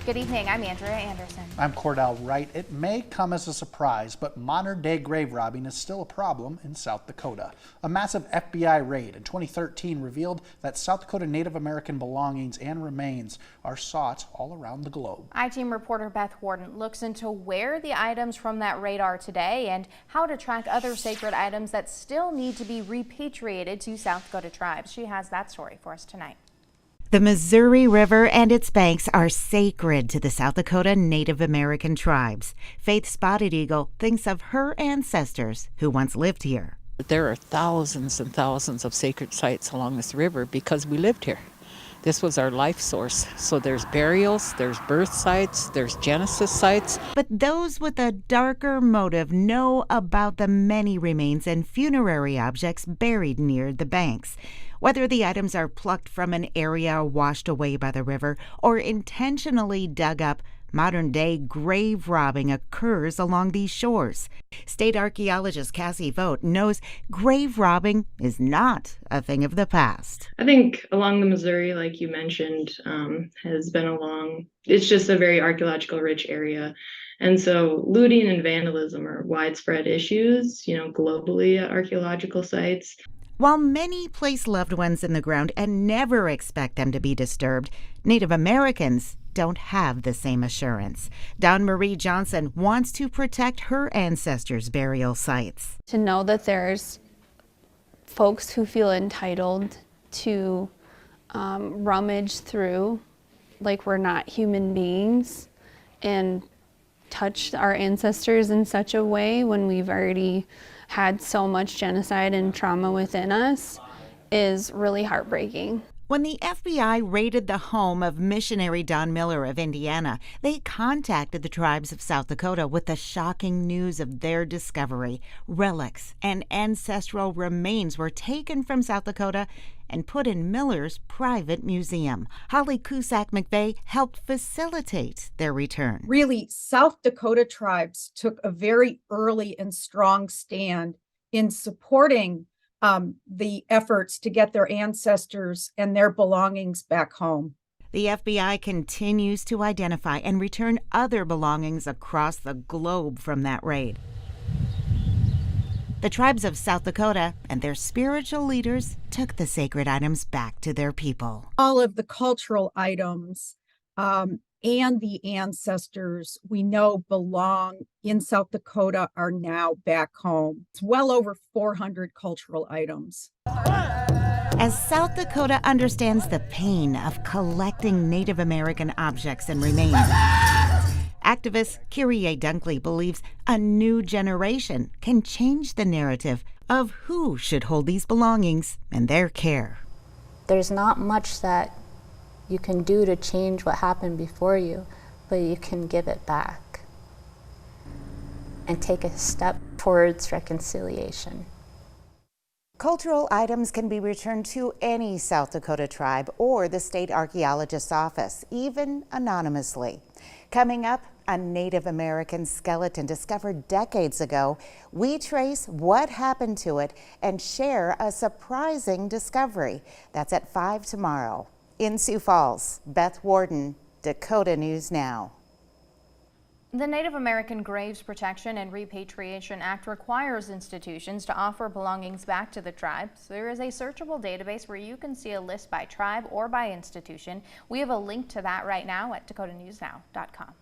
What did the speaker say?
Good evening, I'm Andrea Anderson. I'm Cordell Wright. It may come as a surprise, but modern-day grave robbing is still a problem in South Dakota. A massive FBI raid in 2013 revealed that South Dakota Native American belongings and remains are sought all around the globe. I-Team reporter Beth Warden looks into where the items from that raid are today and how to track other sacred items that still need to be repatriated to South Dakota tribes. She has that story for us tonight. The Missouri River and its banks are sacred to the South Dakota Native American tribes. Faith Spotted Eagle thinks of her ancestors who once lived here. There are thousands and thousands of sacred sites along this river because we lived here. This was our life source. So there's burials, there's birth sites, there's Genesis sites. But those with a darker motive know about the many remains and funerary objects buried near the banks. Whether the items are plucked from an area washed away by the river or intentionally dug up, modern-day grave robbing occurs along these shores. State archaeologist Cassie Vogt knows grave robbing is not a thing of the past. I think along the Missouri, like you mentioned, has been it's just a very archaeological rich area. And so looting and vandalism are widespread issues, globally at archaeological sites. While many place loved ones in the ground and never expect them to be disturbed, Native Americans don't have the same assurance. Dawn Marie Johnson wants to protect her ancestors' burial sites. To know that there's folks who feel entitled to rummage through like we're not human beings and touch our ancestors in such a way when we've already had so much genocide and trauma within us is really heartbreaking. When the FBI raided the home of missionary Don Miller of Indiana, they contacted the tribes of South Dakota with the shocking news of their discovery. Relics and ancestral remains were taken from South Dakota and put in Miller's private museum. Holly Cusack McVeigh helped facilitate their return. Really, South Dakota tribes took a very early and strong stand in supporting the efforts to get their ancestors and their belongings back home. The FBI continues to identify and return other belongings across the globe from that raid. The tribes of South Dakota and their spiritual leaders took the sacred items back to their people. All of the cultural items and the ancestors we know belong in South Dakota are now back home. It's well over 400 cultural items. As South Dakota understands the pain of collecting Native American objects and remains, activist Kyrie Dunkley believes a new generation can change the narrative of who should hold these belongings in their care. There's not much that you can do to change what happened before you, but you can give it back and take a step towards reconciliation. Cultural items can be returned to any South Dakota tribe or the state archaeologist's office, even anonymously. Coming up, a Native American skeleton discovered decades ago. We trace what happened to it and share a surprising discovery. That's at 5 tomorrow. In Sioux Falls, Beth Warden, Dakota News Now. The Native American Graves Protection and Repatriation Act requires institutions to offer belongings back to the tribes. There is a searchable database where you can see a list by tribe or by institution. We have a link to that right now at dakotanewsnow.com.